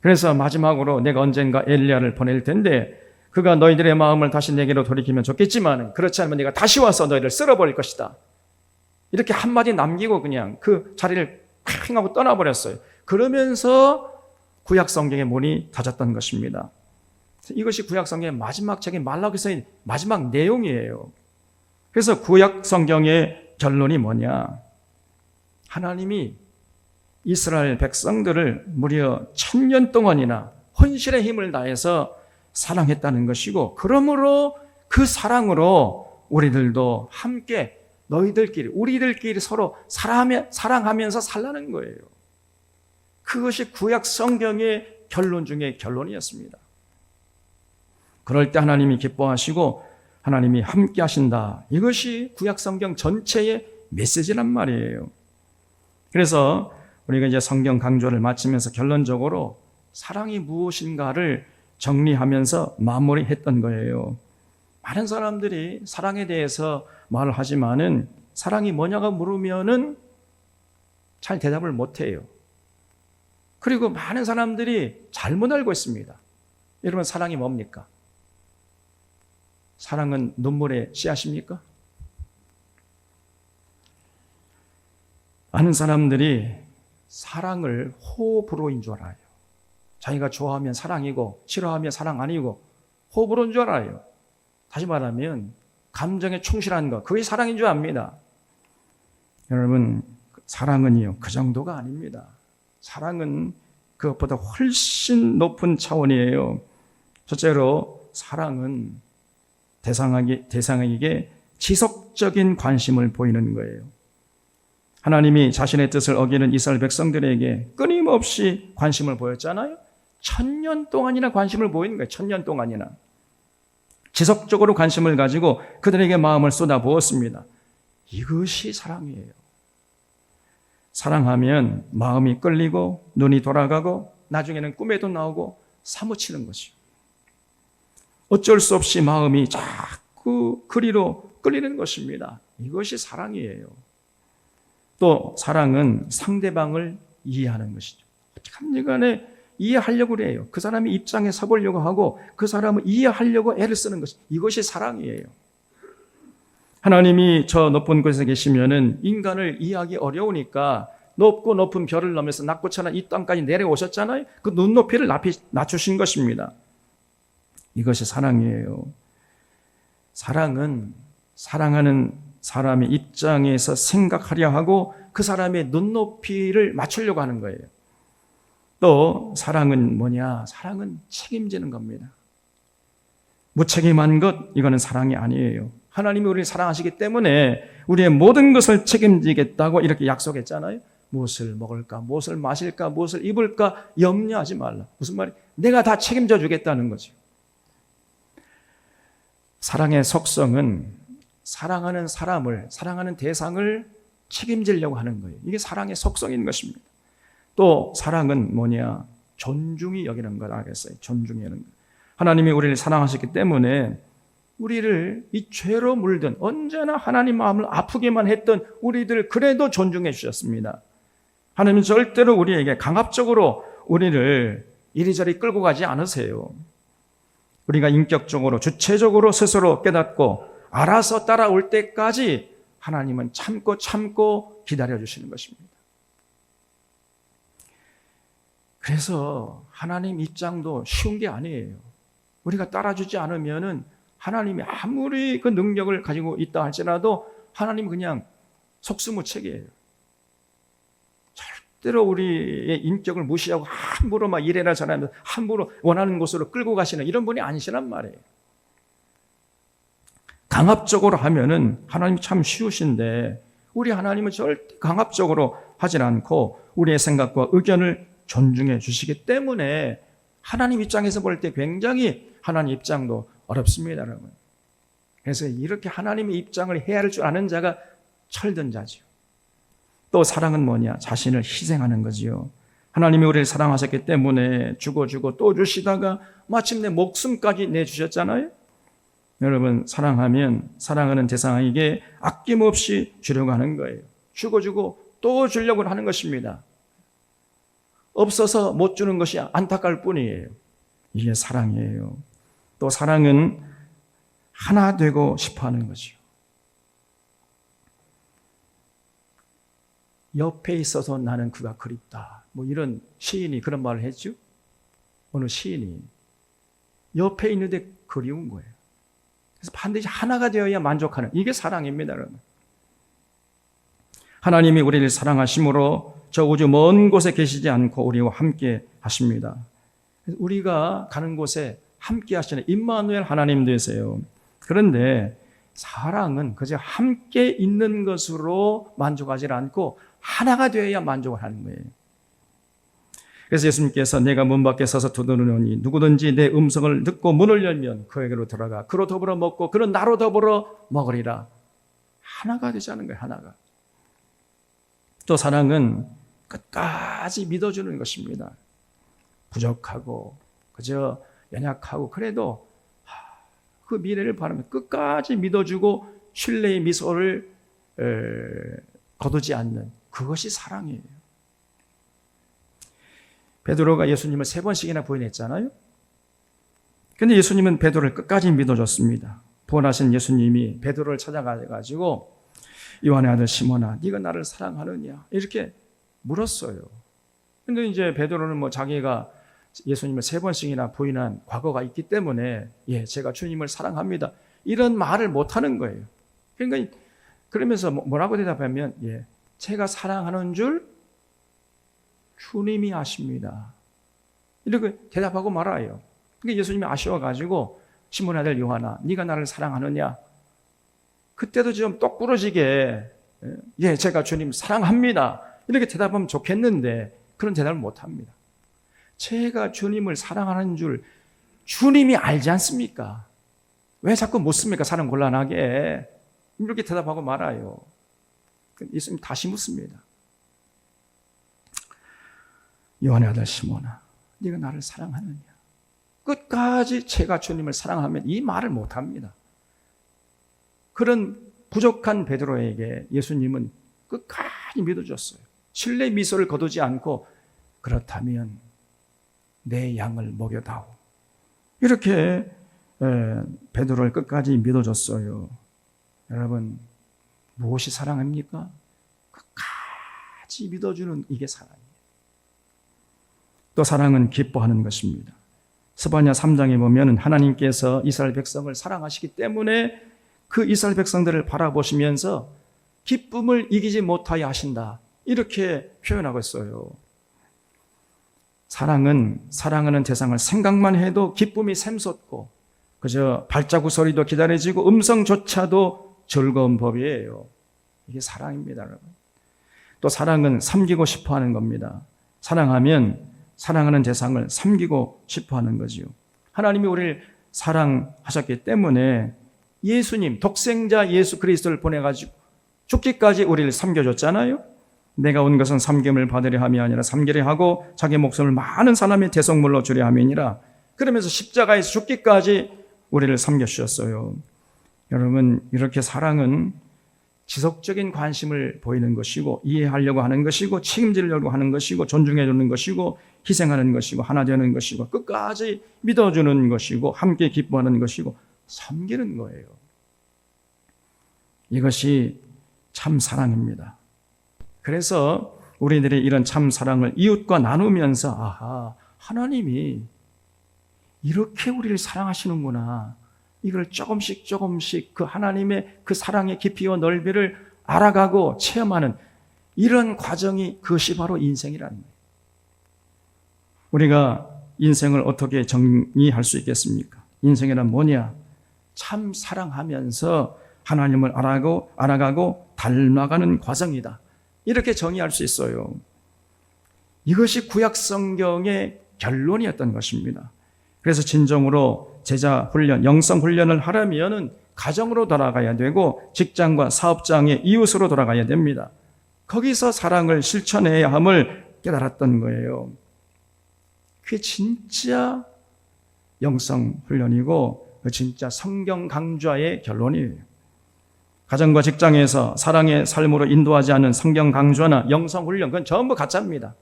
그래서 마지막으로 내가 언젠가 엘리야를 보낼 텐데 그가 너희들의 마음을 다시 내게로 돌이키면 좋겠지만 그렇지 않으면 내가 다시 와서 너희를 쓸어버릴 것이다. 이렇게 한마디 남기고 그냥 그 자리를 쾅 하고 떠나버렸어요. 그러면서 구약 성경의 문이 닫았던 것입니다. 이것이 구약 성경의 마지막 책인 말라기서의 마지막 내용이에요. 그래서 구약 성경의 결론이 뭐냐? 하나님이 이스라엘 백성들을 무려 1000년 동안이나 혼신의 힘을 다해서 사랑했다는 것이고, 그러므로 그 사랑으로 우리들도 함께 너희들끼리 우리들끼리 서로 사랑하면서 살라는 거예요. 그것이 구약 성경의 결론 중에 결론이었습니다. 그럴 때 하나님이 기뻐하시고 하나님이 함께 하신다. 이것이 구약 성경 전체의 메시지란 말이에요. 그래서 우리가 이제 성경 강조를 마치면서 결론적으로 사랑이 무엇인가를 정리하면서 마무리했던 거예요. 많은 사람들이 사랑에 대해서 말을 하지만은 사랑이 뭐냐고 물으면은 잘 대답을 못 해요. 그리고 많은 사람들이 잘못 알고 있습니다. 여러분, 사랑이 뭡니까? 사랑은 눈물의 씨앗입니까? 많은 사람들이 사랑을 호불호인 줄 알아요. 자기가 좋아하면 사랑이고 싫어하면 사랑 아니고 호불호인 줄 알아요. 다시 말하면 감정에 충실한 것, 그게 사랑인 줄 압니다. 여러분, 사랑은요 그 정도가 아닙니다. 사랑은 그것보다 훨씬 높은 차원이에요. 첫째로 사랑은 대상에게 지속적인 관심을 보이는 거예요. 하나님이 자신의 뜻을 어기는 이스라엘 백성들에게 끊임없이 관심을 보였잖아요. 1000년 동안이나 관심을 보이는 거예요. 1000년 동안이나. 지속적으로 관심을 가지고 그들에게 마음을 쏟아부었습니다. 이것이 사랑이에요. 사랑하면 마음이 끌리고 눈이 돌아가고 나중에는 꿈에도 나오고 사무치는 것이요. 어쩔 수 없이 마음이 자꾸 그리로 끌리는 것입니다. 이것이 사랑이에요. 또 사랑은 상대방을 이해하는 것이죠. 어떻게든 간에 이해하려고 그래요. 그 사람의 입장에 서보려고 하고 그 사람을 이해하려고 애를 쓰는 것, 이것이 사랑이에요. 하나님이 저 높은 곳에 계시면은 인간을 이해하기 어려우니까 높고 높은 별을 넘어서 낮고 천한 이 땅까지 내려오셨잖아요. 그 눈높이를 낮추신 것입니다. 이것이 사랑이에요. 사랑은 사랑하는 사람의 입장에서 생각하려 하고 그 사람의 눈높이를 맞추려고 하는 거예요. 또 사랑은 뭐냐? 사랑은 책임지는 겁니다. 무책임한 것, 이거는 사랑이 아니에요. 하나님이 우리를 사랑하시기 때문에 우리의 모든 것을 책임지겠다고 이렇게 약속했잖아요. 무엇을 먹을까, 무엇을 마실까, 무엇을 입을까 염려하지 말라. 무슨 말이에요? 내가 다 책임져 주겠다는 거죠. 사랑의 속성은 사랑하는 사람을, 사랑하는 대상을 책임지려고 하는 거예요. 이게 사랑의 속성인 것입니다. 또 사랑은 뭐냐? 존중이 여기는 걸 알겠어요. 존중이 여기는 것. 하나님이 우리를 사랑하셨기 때문에 우리를 이 죄로 물든 언제나 하나님 마음을 아프게만 했던 우리들 그래도 존중해 주셨습니다. 하나님은 절대로 우리에게 강압적으로 우리를 이리저리 끌고 가지 않으세요. 우리가 인격적으로 주체적으로 스스로 깨닫고 알아서 따라올 때까지 하나님은 참고 기다려주시는 것입니다. 그래서 하나님 입장도 쉬운 게 아니에요. 우리가 따라주지 않으면은 하나님이 아무리 그 능력을 가지고 있다 할지라도 하나님은 그냥 속수무책이에요. 절대로 우리의 인격을 무시하고 함부로 막 이래라 저래라 함부로 원하는 곳으로 끌고 가시는 이런 분이 아니시란 말이에요. 강압적으로 하면은 하나님 참 쉬우신데 우리 하나님은 절대 강압적으로 하질 않고 우리의 생각과 의견을 존중해 주시기 때문에 하나님 입장에서 볼 때 굉장히 하나님 입장도 어렵습니다, 여러분. 그래서 이렇게 하나님의 입장을 헤아릴 줄 아는 자가 철든 자지요. 또 사랑은 뭐냐? 자신을 희생하는 거지요. 하나님이 우리를 사랑하셨기 때문에 주고 또 주시다가 마침내 목숨까지 내주셨잖아요. 여러분, 사랑하면 사랑하는 대상에게 아낌없이 주려고 하는 거예요. 주고 또 주려고 하는 것입니다. 없어서 못 주는 것이 안타까울 뿐이에요. 이게 사랑이에요. 또 사랑은 하나 되고 싶어 하는 거죠. 옆에 있어서 나는 그가 그립다. 뭐 이런 시인이 그런 말을 했죠. 어느 시인이 옆에 있는데 그리운 거예요. 그래서 반드시 하나가 되어야 만족하는, 이게 사랑입니다, 여러분. 하나님이 우리를 사랑하심으로 저 우주 먼 곳에 계시지 않고 우리와 함께 하십니다. 우리가 가는 곳에 함께 하시는 임마누엘 하나님 되세요. 그런데 사랑은 그저 함께 있는 것으로 만족하지 않고 하나가 되어야 만족을 하는 거예요. 그래서 예수님께서 내가 문 밖에 서서 두드리노니 누구든지 내 음성을 듣고 문을 열면 그에게로 들어가 그로 더불어 먹고 그는 나로 더불어 먹으리라. 하나가 되자는 거예요. 하나가. 또 사랑은 끝까지 믿어주는 것입니다. 부족하고 그저 연약하고 그래도 그 미래를 바라며 끝까지 믿어주고 신뢰의 미소를 거두지 않는, 그것이 사랑이에요. 베드로가 예수님을 3번씩이나 부인했잖아요. 그런데 예수님은 베드로를 끝까지 믿어줬습니다. 부활하신 예수님이 베드로를 찾아가지고 요한의 아들 시몬아, 네가 나를 사랑하느냐? 이렇게 물었어요. 근데 이제 베드로는 뭐 자기가 예수님을 3번씩이나 부인한 과거가 있기 때문에 예, 제가 주님을 사랑합니다. 이런 말을 못 하는 거예요. 그러니까 그러면서 뭐라고 대답하면 예, 제가 사랑하는 줄 주님이 아십니다. 이렇게 대답하고 말아요. 그러니까 예수님이 아쉬워가지고 시몬의 아들 요한아, 네가 나를 사랑하느냐? 그때도 좀 똑 부러지게 예, 제가 주님 사랑합니다. 이렇게 대답하면 좋겠는데 그런 대답을 못합니다. 제가 주님을 사랑하는 줄 주님이 알지 않습니까? 왜 자꾸 묻습니까? 사람 곤란하게. 이렇게 대답하고 말아요. 예수님 다시 묻습니다. 요한의 아들 시몬아, 네가 나를 사랑하느냐? 끝까지 제가 주님을 사랑하면 이 말을 못합니다. 그런 부족한 베드로에게 예수님은 끝까지 믿어줬어요. 신뢰 미소를 거두지 않고 그렇다면 내 양을 먹여다오. 이렇게 베드로를 끝까지 믿어줬어요. 여러분, 무엇이 사랑입니까? 끝까지 믿어주는 이게 사랑이에요. 또 사랑은 기뻐하는 것입니다. 스바냐 3장에 보면 하나님께서 이스라엘 백성을 사랑하시기 때문에 그 이스라엘 백성들을 바라보시면서 기쁨을 이기지 못하여 하신다. 이렇게 표현하고 있어요. 사랑은 사랑하는 대상을 생각만 해도 기쁨이 샘솟고 그저 발자국 소리도 기다려지고 음성조차도 즐거운 법이에요. 이게 사랑입니다, 여러분. 또 사랑은 섬기고 싶어 하는 겁니다. 사랑하면 사랑하는 대상을 섬기고 싶어 하는 거지요. 하나님이 우리를 사랑하셨기 때문에 예수님, 독생자 예수 그리스도를 보내가지고 죽기까지 우리를 섬겨줬잖아요. 내가 온 것은 섬김을 받으려 함이 아니라 섬기려 하고 자기 목숨을 많은 사람의 대속물로 주려 함이니라. 그러면서 십자가에서 죽기까지 우리를 섬겨주셨어요. 여러분, 이렇게 사랑은 지속적인 관심을 보이는 것이고 이해하려고 하는 것이고 책임지려고 하는 것이고 존중해 주는 것이고 희생하는 것이고 하나 되는 것이고 끝까지 믿어주는 것이고 함께 기뻐하는 것이고 섬기는 거예요. 이것이 참 사랑입니다. 그래서 우리들이 이런 참 사랑을 이웃과 나누면서 아하, 하나님이 이렇게 우리를 사랑하시는구나. 이걸 조금씩 그 하나님의 그 사랑의 깊이와 넓이를 알아가고 체험하는 이런 과정이 그것이 바로 인생이라는 거예요. 우리가 인생을 어떻게 정의할 수 있겠습니까? 인생이란 뭐냐? 참 사랑하면서 하나님을 알아가고 닮아가는 과정이다. 이렇게 정의할 수 있어요. 이것이 구약 성경의 결론이었던 것입니다. 그래서 진정으로 제자 훈련, 영성 훈련을 하려면 가정으로 돌아가야 되고 직장과 사업장의 이웃으로 돌아가야 됩니다. 거기서 사랑을 실천해야 함을 깨달았던 거예요. 그게 진짜 영성 훈련이고 진짜 성경 강좌의 결론이에요. 가정과 직장에서 사랑의 삶으로 인도하지 않은 성경 강좌나 영성 훈련, 그건 전부 가짜입니다.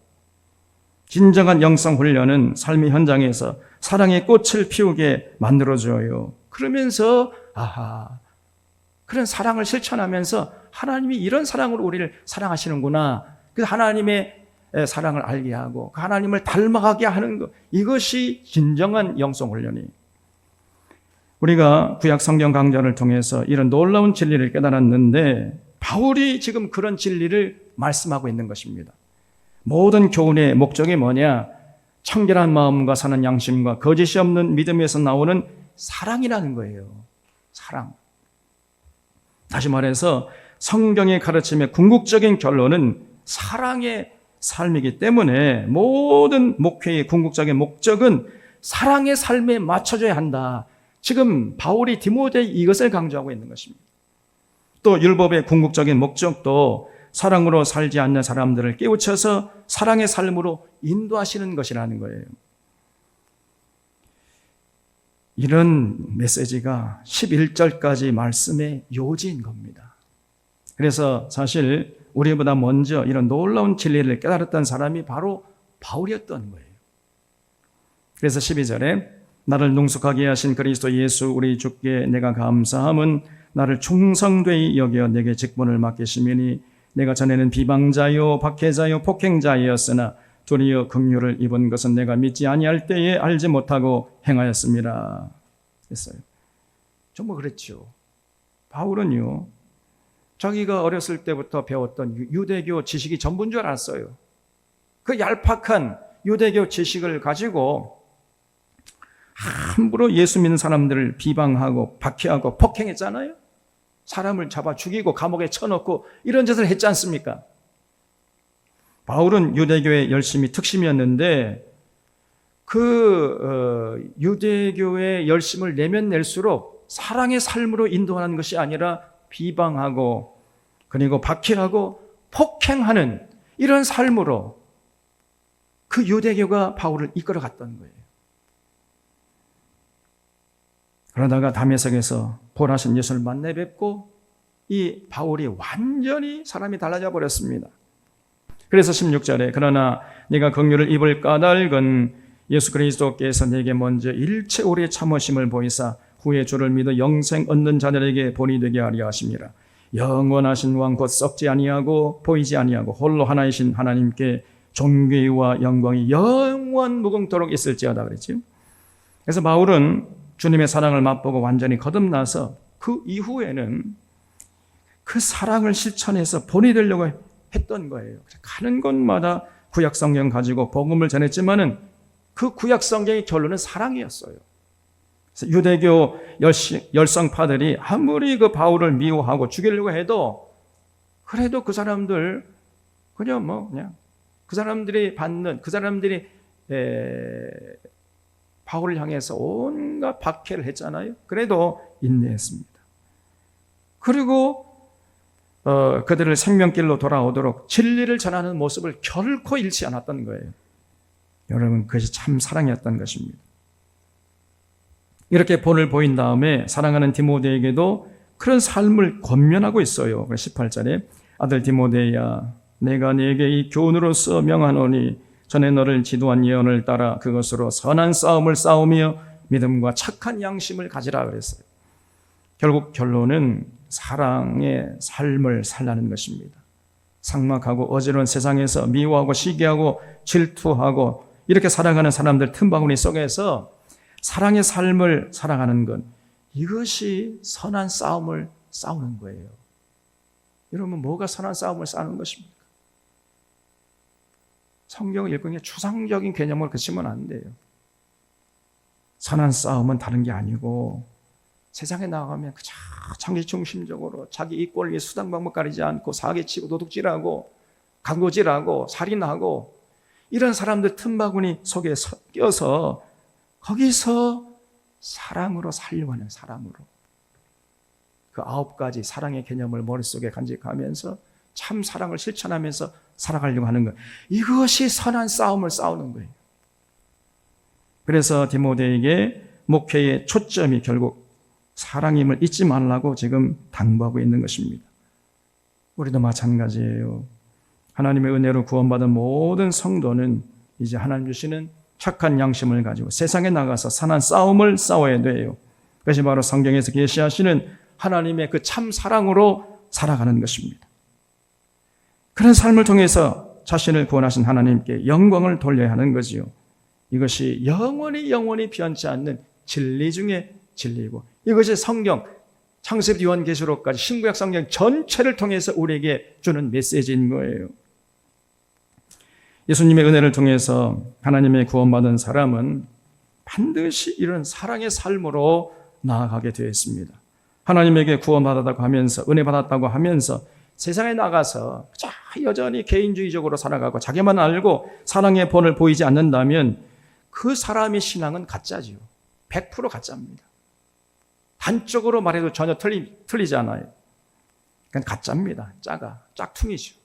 진정한 영성 훈련은 삶의 현장에서 사랑의 꽃을 피우게 만들어줘요. 그러면서 그런 사랑을 실천하면서 하나님이 이런 사랑으로 우리를 사랑하시는구나. 그 하나님의 사랑을 알게 하고 그 하나님을 닮아가게 하는 것, 이것이 진정한 영성 훈련이에요. 우리가 구약 성경 강좌를 통해서 이런 놀라운 진리를 깨달았는데 바울이 지금 그런 진리를 말씀하고 있는 것입니다. 모든 교훈의 목적이 뭐냐? 청결한 마음과 사는 양심과 거짓이 없는 믿음에서 나오는 사랑이라는 거예요. 사랑. 다시 말해서 성경의 가르침의 궁극적인 결론은 사랑의 삶이기 때문에 모든 목회의 궁극적인 목적은 사랑의 삶에 맞춰져야 한다. 지금 바울이 디모데에 이것을 강조하고 있는 것입니다. 또 율법의 궁극적인 목적도 사랑으로 살지 않는 사람들을 깨우쳐서 사랑의 삶으로 인도하시는 것이라는 거예요. 이런 메시지가 11절까지 말씀의 요지인 겁니다. 그래서 사실 우리보다 먼저 이런 놀라운 진리를 깨달았던 사람이 바로 바울이었던 거예요. 그래서 12절에 나를 능숙하게 하신 그리스도 예수 우리 주께 내가 감사함은 나를 충성되이 여겨 내게 직분을 맡기시미니 내가 전에는 비방자요 박해자요 폭행자였으나 도리어 긍휼을 입은 것은 내가 믿지 아니할 때에 알지 못하고 행하였습니다. 했어요. 정말 그랬죠. 바울은요, 자기가 어렸을 때부터 배웠던 유대교 지식이 전부인 줄 알았어요. 그 얄팍한 유대교 지식을 가지고 함부로 예수 믿는 사람들을 비방하고 박해하고 폭행했잖아요. 사람을 잡아 죽이고 감옥에 쳐넣고 이런 짓을 했지 않습니까? 바울은 유대교의 열심이 특심이었는데 그 유대교의 열심을 내면 낼수록 사랑의 삶으로 인도하는 것이 아니라 비방하고 그리고 박해하고 폭행하는 이런 삶으로 그 유대교가 바울을 이끌어갔던 거예요. 그러다가 다메섹에서 보라신 예수를 만나 뵙고 이 바울이 완전히 사람이 달라져 버렸습니다. 그래서 16절에 그러나 네가 긍휼을 입을 까닭은 예수 그리스도께서 내게 먼저 일체 오래 참으심을 보이사 후에 주를 믿어 영생 얻는 자들에게 본이 되게 하려 하심이라. 영원하신 왕 곧 썩지 아니하고 보이지 아니하고 홀로 하나이신 하나님께 존귀와 영광이 영원 무궁토록 있을지어다 그랬죠. 그래서 바울은 주님의 사랑을 맛보고 완전히 거듭나서 그 이후에는 그 사랑을 실천해서 본이 되려고 했던 거예요. 가는 곳마다 구약 성경 가지고 복음을 전했지만은 그 구약 성경의 결론은 사랑이었어요. 그래서 유대교 열성파들이 아무리 그 바울을 미워하고 죽이려고 해도 그래도 그 사람들 그냥 그 사람들이 받는 그 사람들이 바울을 향해서 온갖 박해를 했잖아요. 그래도 인내했습니다. 그리고 그들을 생명길로 돌아오도록 진리를 전하는 모습을 결코 잃지 않았던 거예요. 여러분, 그것이 참 사랑이었던 것입니다. 이렇게 본을 보인 다음에 사랑하는 디모데에게도 그런 삶을 권면하고 있어요. 18절에 아들 디모데야 내가 네게 이 교훈으로서 명하노니 전에 너를 지도한 예언을 따라 그것으로 선한 싸움을 싸우며 믿음과 착한 양심을 가지라 그랬어요. 결국 결론은 사랑의 삶을 살라는 것입니다. 삭막하고 어지러운 세상에서 미워하고 시기하고 질투하고 이렇게 살아가는 사람들 틈바구니 속에서 사랑의 삶을 살아가는 것, 이것이 선한 싸움을 싸우는 거예요. 여러분, 뭐가 선한 싸움을 싸우는 것입니까? 성경을 읽은 게 추상적인 개념을 그치면 안 돼요. 선한 싸움은 다른 게 아니고 세상에 나가면 그저 자기중심적으로 자기 이권을 위해 수단 방법 가리지 않고 사기치고 도둑질하고 강도질하고 살인하고 이런 사람들 틈바구니 속에 섞여서 거기서 사랑으로 살려고 하는, 사랑으로 그 9가지 사랑의 개념을 머릿속에 간직하면서 참 사랑을 실천하면서 살아가려고 하는 것, 이것이 선한 싸움을 싸우는 거예요. 그래서 디모데에게 목회의 초점이 결국 사랑임을 잊지 말라고 지금 당부하고 있는 것입니다. 우리도 마찬가지예요. 하나님의 은혜로 구원받은 모든 성도는 이제 하나님 주시는 착한 양심을 가지고 세상에 나가서 선한 싸움을 싸워야 돼요. 그것이 바로 성경에서 계시하시는 하나님의 그 참 사랑으로 살아가는 것입니다. 그런 삶을 통해서 자신을 구원하신 하나님께 영광을 돌려야 하는 거지요. 이것이 영원히 변치 않는 진리 중에 진리고, 이것이 성경 창세기 요한계시록까지 신구약 성경 전체를 통해서 우리에게 주는 메시지인 거예요. 예수님의 은혜를 통해서 하나님의 구원받은 사람은 반드시 이런 사랑의 삶으로 나아가게 되어 있습니다. 하나님에게 구원받았다고 하면서, 은혜 받았다고 하면서 세상에 나가서 여전히 개인주의적으로 살아가고 자기만 알고 사랑의 본을 보이지 않는다면 그 사람의 신앙은 가짜지요. 100% 가짜입니다. 단적으로 말해도 전혀 틀리지 않아요. 그냥 가짜입니다. 짝퉁이죠.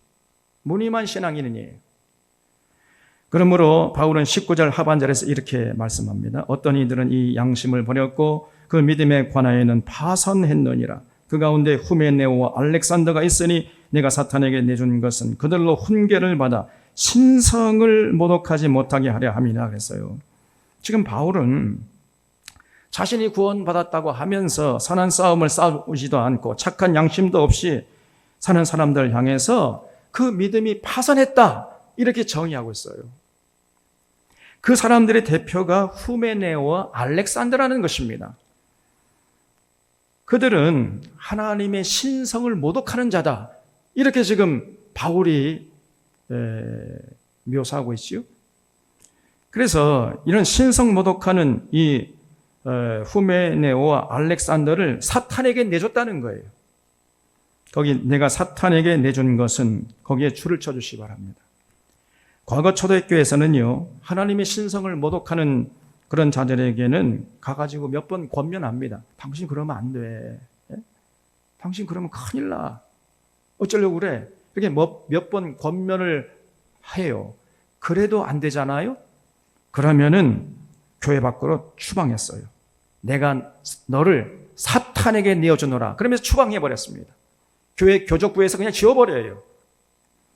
무늬만 신앙인이에요. 그러므로 바울은 19절 하반절에서 이렇게 말씀합니다. 어떤 이들은 이 양심을 버렸고 그 믿음에 관하여는 파선했느니라. 그 가운데 후메네오와 알렉산더가 있으니 내가 사탄에게 내준 것은 그들로 훈계를 받아 신성을 모독하지 못하게 하려 함이라 그랬어요. 지금 바울은 자신이 구원받았다고 하면서 선한 싸움을 싸우지도 않고 착한 양심도 없이 사는 사람들을 향해서 그 믿음이 파선했다, 이렇게 정의하고 있어요. 그 사람들의 대표가 후메네오와 알렉산더라는 것입니다. 그들은 하나님의 신성을 모독하는 자다, 이렇게 지금 바울이 묘사하고 있지요. 그래서 이런 신성 모독하는 이 후메네오와 알렉산더를 사탄에게 내줬다는 거예요. 거기 내가 사탄에게 내준 것은, 거기에 줄을 쳐주시기 바랍니다. 과거 초대교회에서는요, 하나님의 신성을 모독하는 그런 자들에게는 가가지고 몇 번 권면합니다. 당신 그러면 안 돼. 당신 그러면 큰일 나. 어쩌려고 그래? 이렇게 몇 번 권면을 해요. 그래도 안 되잖아요? 그러면은 교회 밖으로 추방했어요. 내가 너를 사탄에게 내어주노라. 그러면서 추방해버렸습니다. 교회 교적부에서 그냥 지워버려요.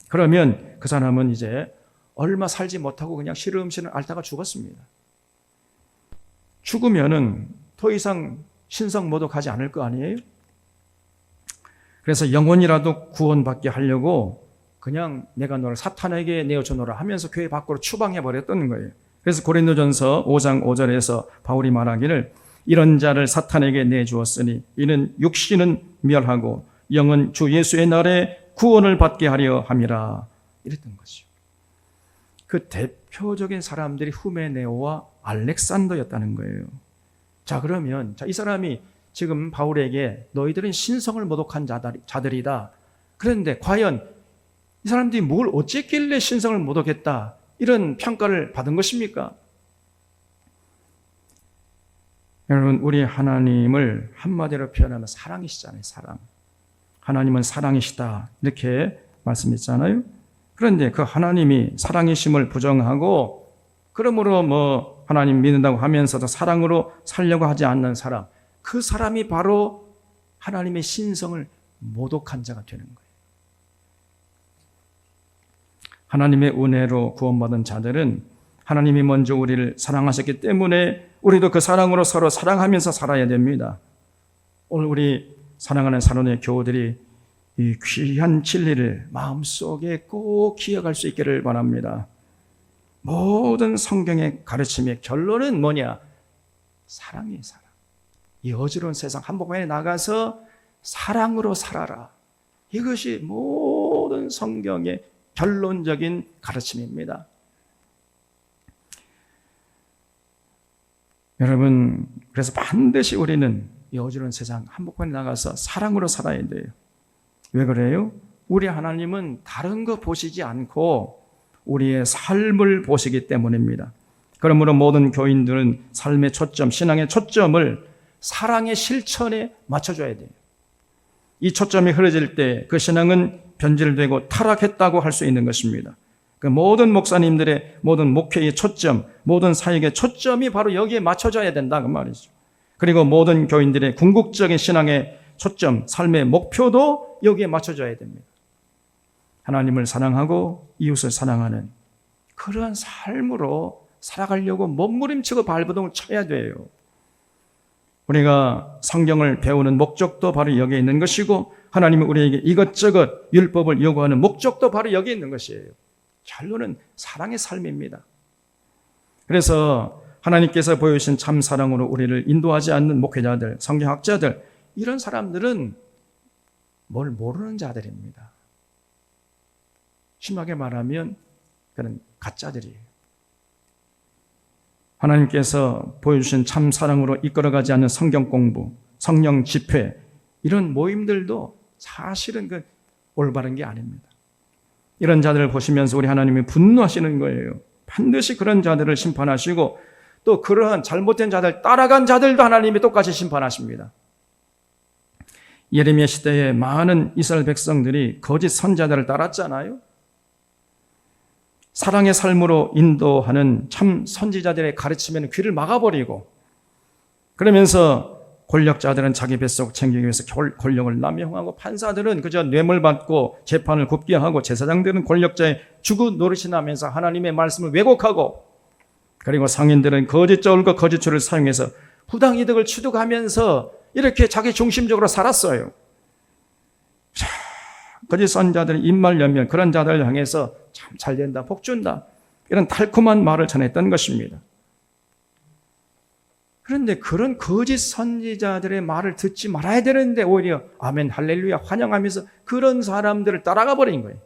그러면 그 사람은 이제 얼마 살지 못하고 그냥 시름시름 앓다가 죽었습니다. 죽으면은 더 이상 신성 모독하지 않을 거 아니에요? 그래서 영원이라도 구원받게 하려고 그냥 내가 너를 사탄에게 내어주노라 하면서 교회 밖으로 추방해버렸던 거예요. 그래서 고린도전서 5장 5절에서 바울이 말하기를 이런 자를 사탄에게 내주었으니 이는 육신은 멸하고 영은 주 예수의 날에 구원을 받게 하려 함이라, 이랬던 거죠. 그 대표적인 사람들이 후메네오와 알렉산더였다는 거예요. 자, 그러면 이 사람이 지금 바울에게 너희들은 신성을 모독한 자들이다. 그런데 과연 이 사람들이 뭘 어쨌길래 신성을 모독했다, 이런 평가를 받은 것입니까? 여러분, 우리 하나님을 한마디로 표현하면 사랑이시잖아요. 사랑. 하나님은 사랑이시다, 이렇게 말씀했잖아요. 그런데 그 하나님이 사랑이심을 부정하고 그러므로 하나님 믿는다고 하면서도 사랑으로 살려고 하지 않는 사람, 그 사람이 바로 하나님의 신성을 모독한 자가 되는 거예요. 하나님의 은혜로 구원받은 자들은 하나님이 먼저 우리를 사랑하셨기 때문에 우리도 그 사랑으로 서로 사랑하면서 살아야 됩니다. 오늘 우리 사랑하는 사랑의 교우들이 이 귀한 진리를 마음속에 꼭 기억할 수 있기를 바랍니다. 모든 성경의 가르침의 결론은 뭐냐? 사랑이에요, 사랑. 이 어지러운 세상 한복판에 나가서 사랑으로 살아라. 이것이 모든 성경의 결론적인 가르침입니다. 여러분, 그래서 반드시 우리는 이 어지러운 세상 한복판에 나가서 사랑으로 살아야 돼요. 왜 그래요? 우리 하나님은 다른 거 보시지 않고 우리의 삶을 보시기 때문입니다. 그러므로 모든 교인들은 삶의 초점, 신앙의 초점을 사랑의 실천에 맞춰줘야 돼요. 이 초점이 흐려질 때 그 신앙은 변질되고 타락했다고 할 수 있는 것입니다. 그 모든 목사님들의 모든 목회의 초점, 모든 사역의 초점이 바로 여기에 맞춰져야 된다, 그 말이죠. 그리고 모든 교인들의 궁극적인 신앙의 초점, 삶의 목표도 여기에 맞춰져야 됩니다. 하나님을 사랑하고 이웃을 사랑하는 그러한 삶으로 살아가려고 몸부림치고 발버둥을 쳐야 돼요. 우리가 성경을 배우는 목적도 바로 여기에 있는 것이고 하나님이 우리에게 이것저것 율법을 요구하는 목적도 바로 여기에 있는 것이에요. 결론은 사랑의 삶입니다. 그래서 하나님께서 보여주신 참 사랑으로 우리를 인도하지 않는 목회자들, 성경학자들, 이런 사람들은 뭘 모르는 자들입니다. 심하게 말하면 그는 가짜들이에요. 하나님께서 보여주신 참 사랑으로 이끌어가지 않는 성경 공부, 성령 집회, 이런 모임들도 사실은 그 올바른 게 아닙니다. 이런 자들을 보시면서 우리 하나님이 분노하시는 거예요. 반드시 그런 자들을 심판하시고 또 그러한 잘못된 자들, 따라간 자들도 하나님이 똑같이 심판하십니다. 예레미야 시대에 많은 이스라엘 백성들이 거짓 선지자들을 따랐잖아요. 사랑의 삶으로 인도하는 참 선지자들의 가르침에는 귀를 막아버리고 그러면서 권력자들은 자기 뱃속 챙기기 위해서 권력을 남용하고 판사들은 그저 뇌물 받고 재판을 굽게 하고 제사장들은 권력자의 주구 노릇이 나면서 하나님의 말씀을 왜곡하고 그리고 상인들은 거짓 저울과 거짓 줄을 사용해서 부당 이득을 취득하면서 이렇게 자기 중심적으로 살았어요. 거짓 선자들이 입만 열면 그런 자들을 향해서 참 잘된다, 복준다 이런 달콤한 말을 전했던 것입니다. 그런데 그런 거짓 선지자들의 말을 듣지 말아야 되는데 오히려 아멘 할렐루야 환영하면서 그런 사람들을 따라가 버린 거예요.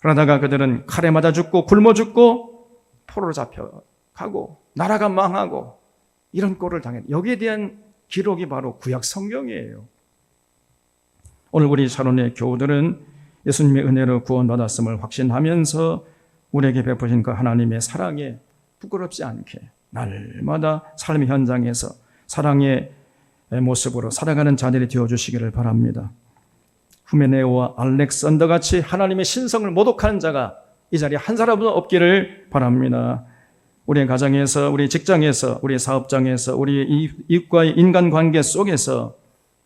그러다가 그들은 칼에 맞아 죽고 굶어 죽고 포로로 잡혀가고 나라가 망하고 이런 꼴을 당했다. 여기에 대한 기록이 바로 구약 성경이에요. 오늘 우리 샤론의 교우들은 예수님의 은혜로 구원받았음을 확신하면서 우리에게 베푸신 그 하나님의 사랑에 부끄럽지 않게 날마다 삶의 현장에서 사랑의 모습으로 살아가는 자들이 되어주시기를 바랍니다. 후메네오와 알렉산더 같이 하나님의 신성을 모독하는 자가 이 자리에 한 사람도 없기를 바랍니다. 우리 가정에서, 우리 직장에서, 우리 사업장에서, 우리 이웃과의 인간관계 속에서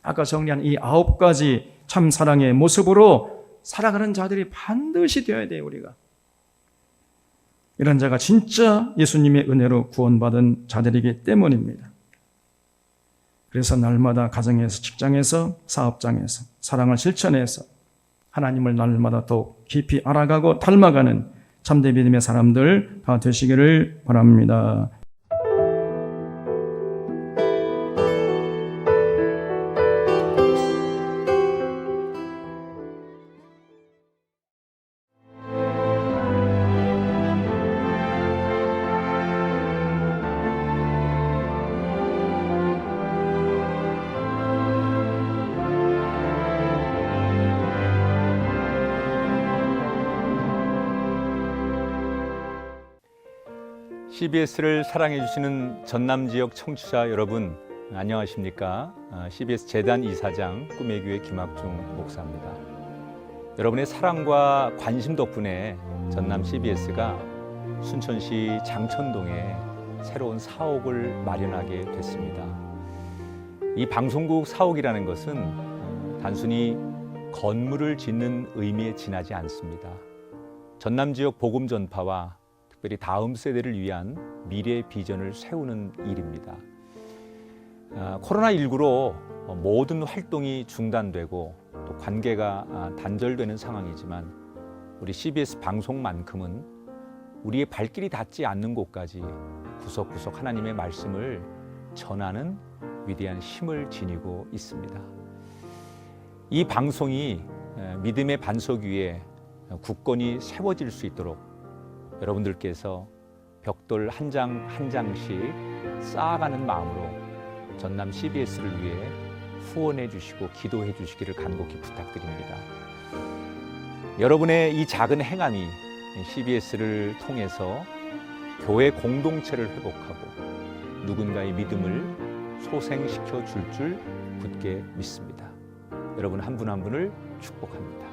아까 정리한 이 9가지 참 사랑의 모습으로 살아가는 자들이 반드시 되어야 돼요. 우리가 이런 자가 진짜 예수님의 은혜로 구원받은 자들이기 때문입니다. 그래서 날마다 가정에서, 직장에서, 사업장에서 사랑을 실천해서 하나님을 날마다 더욱 깊이 알아가고 닮아가는 참된 믿음의 사람들 다 되시기를 바랍니다. CBS를 사랑해 주시는 전남 지역 청취자 여러분 안녕하십니까? CBS 재단 이사장 꿈의 교회 김학중 목사입니다. 여러분의 사랑과 관심 덕분에 전남 CBS가 순천시 장천동에 새로운 사옥을 마련하게 됐습니다. 이 방송국 사옥이라는 것은 단순히 건물을 짓는 의미에 지나지 않습니다. 전남 지역 복음 전파와 특별히 다음 세대를 위한 미래 비전을 세우는 일입니다. 코로나19로 모든 활동이 중단되고 또 관계가 단절되는 상황이지만 우리 CBS 방송만큼은 우리의 발길이 닿지 않는 곳까지 구석구석 하나님의 말씀을 전하는 위대한 힘을 지니고 있습니다. 이 방송이 믿음의 반석 위에 굳건히 세워질 수 있도록 여러분들께서 벽돌 한 장 한 장씩 쌓아가는 마음으로 전남 CBS를 위해 후원해 주시고 기도해 주시기를 간곡히 부탁드립니다. 여러분의 이 작은 행함이 CBS를 통해서 교회 공동체를 회복하고 누군가의 믿음을 소생시켜 줄 굳게 믿습니다. 여러분 한 분 한 분을 축복합니다.